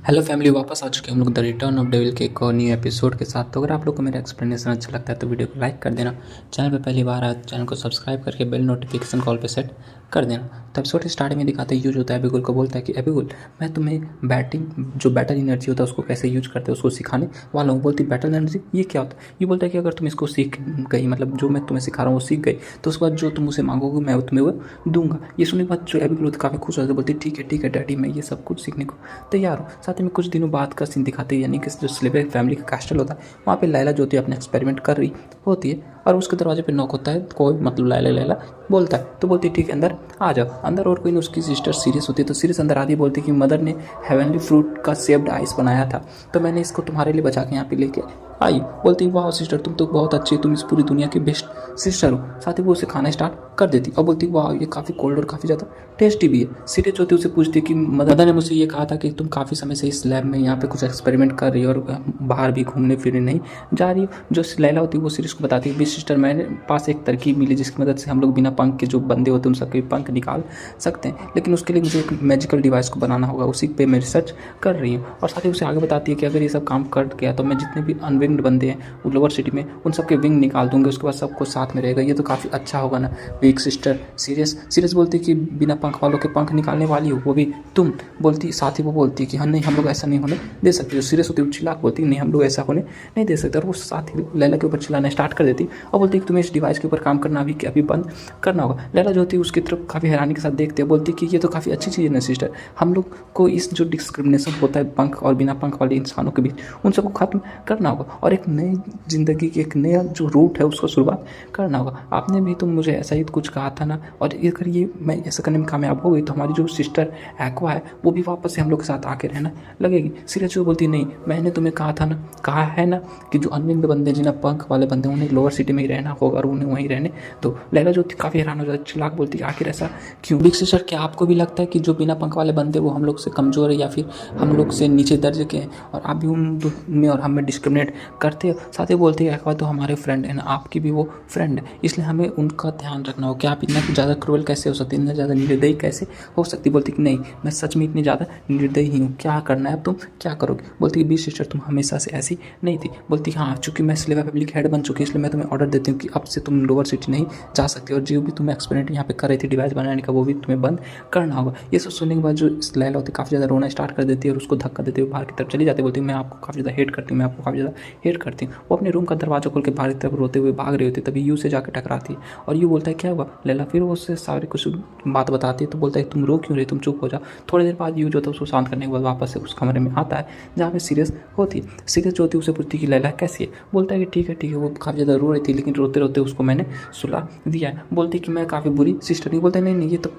Hello family, वापस आ चुके हैं हम लोग द रिटर्न ऑफ डेविल के एक और न्यू एपिसोड के साथ। तो अगर आप लोग को मेरा एक्सप्लेनेशन अच्छा लगता है तो वीडियो को लाइक कर देना। चैनल पे पहली बार आए तो चैनल को सब्सक्राइब करके बेल नोटिफिकेशन कॉल पे सेट कर देना। तो एपिसोड के स्टार्टिंग में दिखाते यूज होता है, एबिगुल को बोलता है कि एबिगुल, मैं तुम्हें बैटल एनर्जी होता है उसको कैसे यूज करते हैं उसको सिखाने वाला हूँ। बोलती बैटल एनर्जी ये क्या होता है? ये बोलता है कि अगर तुम इसको सीख गई, मतलब जो मैं तुम्हें सिखा रहा हूँ वो सीख गई, तो उसके बाद जो तुम उसे मांगोगे मैं तुम्हें वो दूंगा। ये सुनने के बाद जो एबिगुल काफ़ी खुश होती है, बोलती ठीक है डैडी, मैं ये सब कुछ सीखने को तैयार हूँ। साथ में कुछ दिनों बाद का सीन दिखाते हैं, यानी कि जो स्लेबे फैमिली का कैस्टल होता है वहाँ पे लैला जो होती है अपना एक्सपेरिमेंट कर रही होती है और उसके दरवाजे पे नॉक होता है। कोई मतलब लैला बोलता है तो बोलती है ठीक है अंदर आ जाओ। अंदर और कोई नहीं, उसकी सिस्टर सीरियस होती है। तो सीरियस अंदर आती है, बोलती है कि मदर ने हेवनली फ्रूट का शेप्ड आइस बनाया था, तो मैंने इसको तुम्हारे लिए बचा के यहाँ पे लेके आई। बोलती वाह सिस्टर, तुम तो बहुत अच्छी, तुम इस पूरी दुनिया की बेस्ट सिस्टर हो। साथ ही वो उसे खाना स्टार्ट कर देती और बोलती वाह ये काफ़ी कोल्ड और काफ़ी ज़्यादा टेस्टी भी है। सीरियस होती है, उसे पूछती कि मदर ने मुझे ये कहा था कि तुम काफ़ी समय से इस लैब में यहाँ पे कुछ एक्सपेरिमेंट कर रही हो और बाहर भी घूमने फिरने नहीं जा रही हो। जो लैला होती है वो सीरियस को बताती है, सिस्टर मेरे पास एक तरकीब मिली जिसकी मदद से हम लोग बिना पंख के जो बंदे होते हैं उन सबके पंख निकाल सकते हैं, लेकिन उसके लिए मुझे एक मैजिकल डिवाइस को बनाना होगा, उसी पे मैं रिसर्च कर रही हूँ। और साथ ही उसे आगे बताती है कि अगर ये सब काम कर गया तो मैं जितने भी अनविंग्ड बंदे हैं वो लोअर सिटी में उन सबके विंग निकाल दूंगे, उसके बाद सबको साथ में रहेगा। ये तो काफ़ी अच्छा होगा ना। वीक सिस्टर सीरियस बोलती है कि बिना पंख वालों के पंख निकालने वाली हो, वो भी तुम। बोलती साथ ही वो बोलती है कि हाँ नहीं, हम लोग ऐसा नहीं होने दे सकते। जो सीरियस होती है चिल्लाक बोलती है नहीं, हम लोग ऐसा होने नहीं दे सकते। और वो साथ ही लैला के ऊपर चिल्लाना स्टार्ट कर देती और बोलती है कि तुम्हें इस डिवाइस के ऊपर काम करना अभी बंद करना होगा। लैला जो होती है उसकी तरफ काफ़ी हैरानी के साथ देखते हैं, बोलती है कि ये तो काफ़ी अच्छी चीज़ है ना सिस्टर, हम लोग को इस जो डिस्क्रिमिनेशन होता है पंख और बिना पंख वाले इंसानों के बीच, उन सबको खत्म करना होगा और एक नई ज़िंदगी की एक नया जो रूट है उसको शुरुआत करना होगा। आपने भी तो मुझे ऐसा ही कुछ कहा था ना, और अगर ये मैं ऐसा करने में कामयाब हो गई तो हमारी जो सिस्टर एक्वा है वो भी वापस से हम लोग के साथ आके रहना लगेगी। सीरियस जो बोलती नहीं, मैंने तुम्हें कहा है ना कि जो अनविंग्ड बंदे जिन्हें पंख वाले बंदे उन्हें लोअर सिटी में ही रहना होगा और उन्हें वहीं रहने। तो लैला जो काफ़ी हैरान हो जाती है, चिल्लाक बोलती है आखिर ऐसा क्यों? बिग सिस्टर, क्या आपको भी लगता है कि जो बिना पंख वाले बंदे वो हम लोग से कमज़ोर है या फिर हम लोग से नीचे दर्जे के हैं और आप भी उन में और हमें डिस्क्रिमिनेट करते हो? साथ ही बोलती है एक्वा तो हमारे फ्रेंड है ना, आपकी भी वो फ्रेंड है, इसलिए हमें उनका ध्यान रखना हो। क्या आप इतना ज़्यादा क्रूअल कैसे हो सकती, इतना ज़्यादा निर्दयी कैसे हो सकती? बोलती कि नहीं, मैं सच में इतनी ज़्यादा निर्दयी ही हूँ। क्या करना है अब तुम क्या करोगे? बोलती कि बी सिस्टर तुम हमेशा से ऐसी नहीं थी। बोलती हाँ, चूँकि मैं स्लेवा फैमिली की हेड बन चुकी इसलिए मैं तुम्हें ऑर्डर देती हूँ कि अब से तुम लोअर सिटी नहीं जा सकती और जो भी तुम एक्सपेरिमेंट यहाँ पे कर रही थी डिवाइस बनाने का वो भी तुम्हें बंद करना होगा। ये सब सुनने के बाद जो लैला होती है काफ़ी ज़्यादा रोना स्टार्ट कर देती है और उसको धक्का देते हुए बाहर की तरफ चली जाती है। बोलती है मैं आपको काफ़ी ज़्यादा हेट करती हूँ, मैं आपको काफ़ी ज़्यादा हेट करती हूँ। वो अपने रूम का दरवाजा खोल के बाहर की तरफ रोते हुए भाग रही होती है, तभी यू से जाकर टकराती है और यू बोलता है क्या हुआ लैला? फिर वो उससे सारी कुछ बात बताती है तो बोलता है तुम रो क्यों रही, तुम चुप हो जाओ। थोड़ी देर बाद यू जो था उसको शांत करने के बाद वापस से उस कमरे में आता है जहाँ पे सीरियस होती है। सीरियस जो होती है उसे पूछती है कि लैला कैसी है? बोलता है कि ठीक है। वो काफ़ी ज़्यादा रो रही थी लेकिन रोते रोते उसको मैंने सुला दिया है। बोलती कि मैं काफ़ी बुरी सिस्टर नहीं। बोलता नहीं ये तो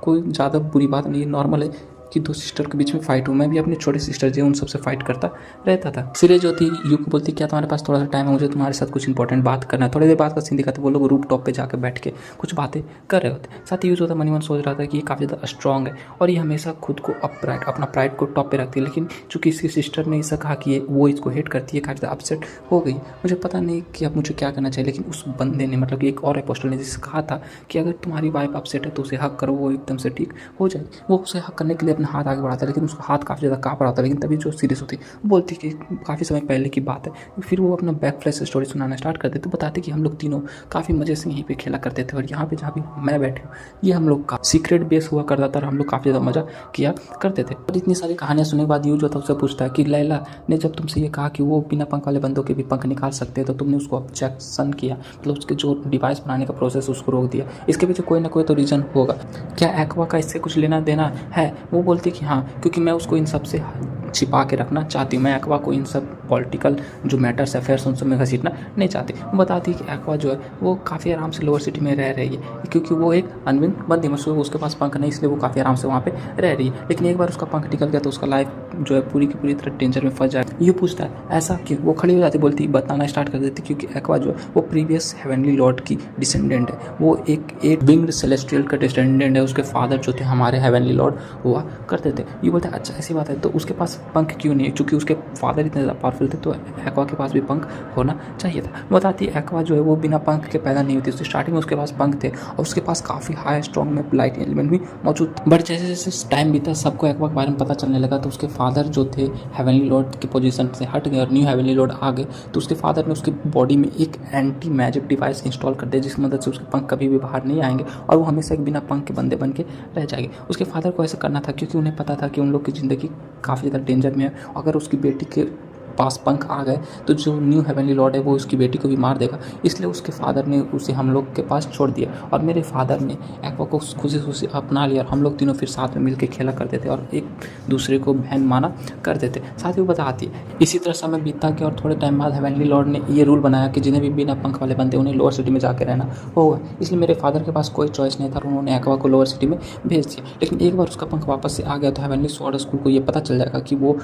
कोई ज़्यादा बुरी बात नहीं है, नॉर्मल है कि दो सिस्टर के बीच में फाइट हो, मैं भी अपनी छोटी सिस्टर जो उन सबसे फाइट करता रहता था। सीरियस जो थी यू को बोलती क्या तुम्हारे पास थोड़ा सा टाइम है, मुझे तुम्हारे साथ कुछ इंपॉर्टेंट बात करना है। थोड़ी देर बाद का सीन दिखाते वो लोग रूप टॉप पे जाकर बैठ के कुछ बातें कर रहे होते। साथ ही यूज होता मनी सोच रहा था कि ये काफ़ी ज़्यादा स्ट्रॉन्ग है और ये हमेशा खुद को अपना प्राइड को टॉप पे रखती है, लेकिन चूंकि इसकी सिस्टर ने ऐसा कहा कि वो इसको हेट करती है, काफ़ी ज़्यादा अपसेट हो गई। मुझे पता नहीं कि अब मुझे क्या करना चाहिए, लेकिन उस बंदे ने मतलब कि एक और अपोस्टल ने जिससे कहा था कि अगर तुम्हारी वाइफ अपसेट है तो उसे हक करो, वो एकदम से ठीक हो जाएगी। वो उसे हक करने के लिए अपना हाथ आगे बढ़ाता है लेकिन उसका हाथ काफ़ी ज़्यादा काँप रहा था। लेकिन तभी जो सीरियस होती वो बोलती कि काफ़ी समय पहले की बात है। फिर वो अपना बैक फ्लैश स्टोरी सुनाना स्टार्ट करते तो बताते कि हम लोग तीनों काफ़ी मज़े से यहीं पे खेला करते थे और यहाँ पे जहाँ भी मैं बैठे हूँ ये हम लोग का सीक्रेट बेस हुआ करता था और हम लोग काफ़ी ज़्यादा मज़ा किया करते थे। और इतनी सारी कहानियाँ सुनने के बाद यूज होता उससे पूछता है कि लैला ने जब तुमसे ये कहा कि वो बिना पंख वाले बंदों के भी पंख निकाल सकते हैं तो तुमने उसको ऑब्जेक्शन किया, मतलब उसके जो डिवाइस बनाने का प्रोसेस उसको रोक दिया, इसके पीछे कोई ना कोई तो रीज़न होगा। क्या एक्वा का इससे कुछ लेना देना है? वो बोलती कि हाँ, क्योंकि मैं उसको इन सबसे छिपा के रखना चाहती हूँ। मैं एक्वा को इन सब पॉलिटिकल जो मैटर्स अफेयर्स उन सब में घसीटना नहीं चाहती। वो बताती है कि एक्वा जो है वो काफ़ी आराम से लोअर सिटी में रह रही है क्योंकि वो एक अनविन बंदी मशहूर, उसके पास पंख नहीं इसलिए वो काफ़ी आराम से वहाँ पे रह रही है। लेकिन एक बार उसका पंख निकल गया तो उसका लाइफ जो है पूरी की पूरी तरह डेंजर में फंस जाए। ये पूछता है ऐसा क्यों? वो खड़ी हो जाती बोलती बताना स्टार्ट कर देती क्योंकि एक्वा जो है वो प्रीवियस हेवनली लॉर्ड की डिसेंडेंट है। वो एक विंग्ड सेलेस्टियल का डिसेंडेंट है। उसके फादर जो थे हमारे हेवनली लॉर्ड हुआ करते थे। ये बोलता है अच्छा ऐसी बात है, तो उसके पास पंख क्यों नहीं है? क्योंकि उसके फादर इतने ज़्यादा पावरफुल थे, तो एक्वा के पास भी पंख होना चाहिए था। बताती है एक्वा जो है वो बिना पंख के पैदा नहीं होती, उसकी स्टार्टिंग में उसके पास पंख थे और उसके पास काफ़ी हाई स्ट्रॉन्ग में लाइट एलिमेंट भी मौजूद थे। बट जैसे जैसे टाइम बीता सबको एक्वा के बारे में पता चलने लगा, तो उसके फादर जो थे हेवनली लॉर्ड की पोजीशन से हट गए और न्यू हेवनली लॉर्ड आ गए। तो उसके फादर ने उसके बॉडी में एक एंटी मैजिक डिवाइस इंस्टॉल कर दिया, जिसकी मदद से उसके पंख कभी भी बाहर नहीं आएंगे और वो हमेशा एक बिना पंख के बंदे बन के रह जाएंगे। उसके फादर को ऐसा करना था क्योंकि उन्हें पता था कि उन लोग की ज़िंदगी काफ़ी ज़्यादा डेंजर में है। अगर उसकी बेटी के पास पंख आ गए तो जो न्यू हेवनली लॉर्ड है वो उसकी बेटी को भी मार देगा, इसलिए उसके फादर ने उसे हम लोग के पास छोड़ दिया और मेरे फादर ने एक्वा को खुशी खुशी अपना लिया और हम लोग तीनों फिर साथ में मिलकर खेला करते थे और एक दूसरे को बहन माना करते थे। साथ ही वो बताती है इसी तरह समय बीतता गया और थोड़े टाइम बाद हेवनली लॉर्ड ने ये रूल बनाया कि जिन्हें भी बिना पंख वाले बनते उन्हें लोअर सिटी में जाकर रहना होगा। इसलिए मेरे फादर के पास कोई चॉइस नहीं था और उन्होंने एक्वा को लोअर सिटी में भेज दिया। लेकिन एक बार उसका पंख वापस से आ गया तो हेवनली स्वॉर्ड स्कूल को ये पता चल जाएगा कि वो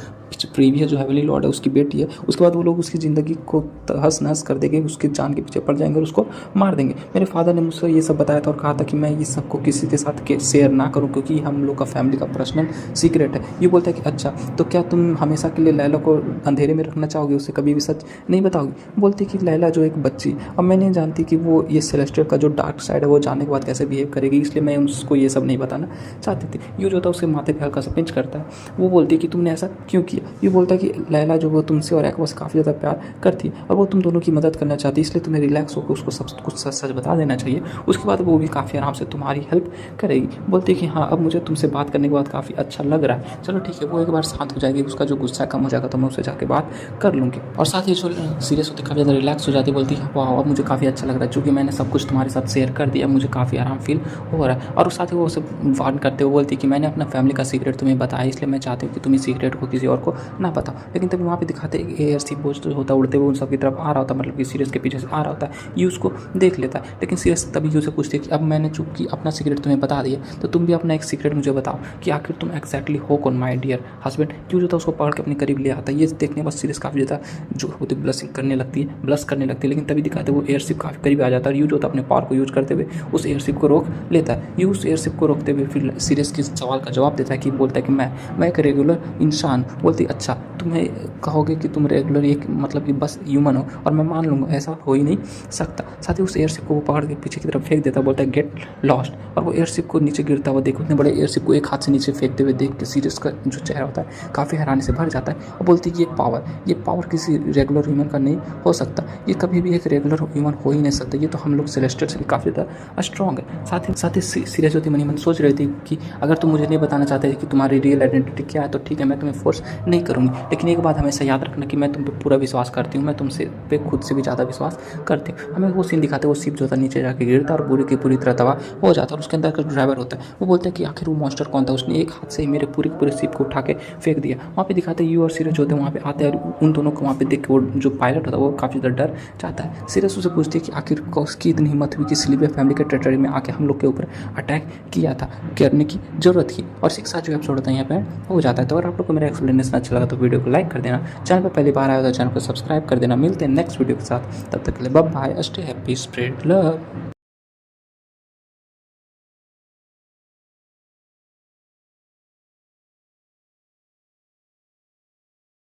प्रीवियस जो हेवनली लॉर्ड है उसकी बेटी है। उसके बाद वो लोग उसकी ज़िंदगी को तहस नहस कर देंगे, उसके जान के पीछे पड़ जाएंगे और उसको मार देंगे। मेरे फादर ने मुझसे ये सब बताया था और कहा था कि मैं ये सबको किसी के साथ शेयर ना करूं क्योंकि हम लोग का फैमिली का पर्सनल सीक्रेट है। ये बोलता है कि अच्छा तो क्या तुम हमेशा के लिए लैला को अंधेरे में रखना चाहोगे, उसे कभी भी सच नहीं बताओगी? बोलती कि लैला जो एक बच्ची, अब मैं नहीं जानती कि वो ये सेलेस्टियल का जो डार्क साइड है वो जानने के बाद कैसे बिहेव करेगी, इसलिए मैं उसको ये सब नहीं बताना चाहती थी। यूँ जो होता है उसके माथे पर हल्का सा पिंच करता है। वो बोलती है कि तुमने ऐसा क्यों किया? ये बोलता है कि लैला जो वो तुमसे और एक्वा से काफ़ी ज़्यादा प्यार करती है और वो तुम दोनों की मदद करना चाहती है, इसलिए तुम्हें रिलैक्स होकर उसको सब कुछ सच सच बता देना चाहिए। उसके बाद वो भी काफ़ी आराम से तुम्हारी हेल्प करेगी। बोलती है कि हाँ अब मुझे तुमसे बात करने के बाद काफ़ी अच्छा लग रहा है, चलो ठीक है। वो एक बार शांत हो जाएगी, उसका जो गुस्सा कम हो जाएगा तो मैं उससे जाके बात कर लूँगी। और साथ ही जो सीरियस होती काफ़ी ज़्यादा रिलैक्स हो जाती है। बोलती है वाह अब मुझे काफ़ी अच्छा लग रहा है, चूँकि मैंने सब कुछ तुम्हारे साथ शेयर कर दिया, मुझे काफ़ी आराम फील हो रहा है। और साथ ही वो उसे वार्न करते हुए बोलती है कि मैंने अपना फैमिली का सीक्रेट तुम्हें बताया, इसलिए मैं चाहती हूँ कि तुम इस सीक्रेट को किसी और को ना बताओ। लेकिन तभी वहाँ पे दिखाते एयरशिप जो होता है उड़ते हुए उन सब की तरफ आ रहा होता है, मतलब कि सीरियस के पीछे से आ रहा होता है। ये उसको देख लेता है, लेकिन सीरियस तभी यू से पूछती है कि अब मैंने चूंकि अपना सीक्रेट तुम्हें बता दिया तो तुम भी अपना एक सीक्रेट मुझे बताओ कि आखिर तुम एक्जैक्टली हो कौन माय डियर हस्बैंड। क्यों जो था उसको पकड़ के अपने करीब ले आता है। ये देखने के बाद सीरियस काफ़ी ज़्यादा जो होती ब्लशिंग करने लगती है, ब्लश करने लगती है। लेकिन तभी दिखाते वो एयरशिप काफ़ी करीब आ जाता है और यूज होता है अपने पावर को यूज करते हुए उस एयरशिप को रोक लेता है। ये उस एयरशिप को रोकते हुए फिर सीरियस के सवाल का जवाब देता है कि बोलता है कि मैं एक रेगुलर इंसान। बोलती अच्छा तुम्हें कहोगे कि तुम रेगुलर एक मतलब कि बस ह्यूमन हो और मैं मान लूँगा, ऐसा हो ही नहीं सकता। साथ ही उस एयरशिप को वो पकड़ के पीछे की तरफ फेंक देता है, बोलता है गेट लॉस्ट। और वो एयरशिप को नीचे गिरता हुआ देख, उतने बड़े एयरशिप को एक हाथ से नीचे फेंकते हुए देख के सीरियस का जो चेहरा होता है काफ़ी हैरानी से भर जाता है और बोलती है ये पावर किसी रेगुलर ह्यूमन का नहीं हो सकता, ये कभी भी एक रेगुलर ह्यूमन हो ही नहीं सकता, ये तो हम लोग सेलेस्टियल से भी काफ़ी ज़्यादा स्ट्रॉन्ग है। साथ ही सीरियस होती मन सोच रही थी कि अगर तुम मुझे नहीं बताना चाहते कि तुम्हारी रियल आइडेंटिटी क्या है तो ठीक है, मैं तुम्हें फोर्स नहीं करूँगी। लेकिन एक बात हमेशा याद रखना कि मैं तुम पे पूरा विश्वास करती हूँ, मैं तुमसे पे खुद से भी ज़्यादा विश्वास करती हूँ। हमें वो सीन दिखाते, वो शिप जो था नीचे जाके गिरता और पूरी की पूरी तरह तबाह हो जाता और उसके अंदर का ड्राइवर होता है वो बोलता है कि आखिर वो मॉन्स्टर कौन था, उसने एक हाथ से ही मेरे पूरे शिप को उठा के फेंक दिया। वहाँ पे दिखाते यू और सीरियस होते हैं, वहाँ पे आते हैं और उन दोनों को वहाँ पे देख के वो जो पायलट होता है वो काफ़ी ज़्यादा डर जाता है। सीरियस उससे पूछती है कि आखिर उसकी इतनी हिम्मत हुई कि सिल्विया फैमिली के टेरिटरी में आके हम लोग के ऊपर अटैक किया था, करने की जरूरत थी। और इसी के साथ जो एपिसोड होता है यहाँ पे हो जाता है। तो अगर आप लोग को मेरा एक्सप्लेनेशन अच्छा लगा तो वीडियो को लाइक कर देना, चैनल पर पहली बार आया तो चैनल को सब्सक्राइब कर देना। मिलते हैं नेक्स्ट वीडियो के साथ, तब तक के लिए bye bye, stay happy, spread love.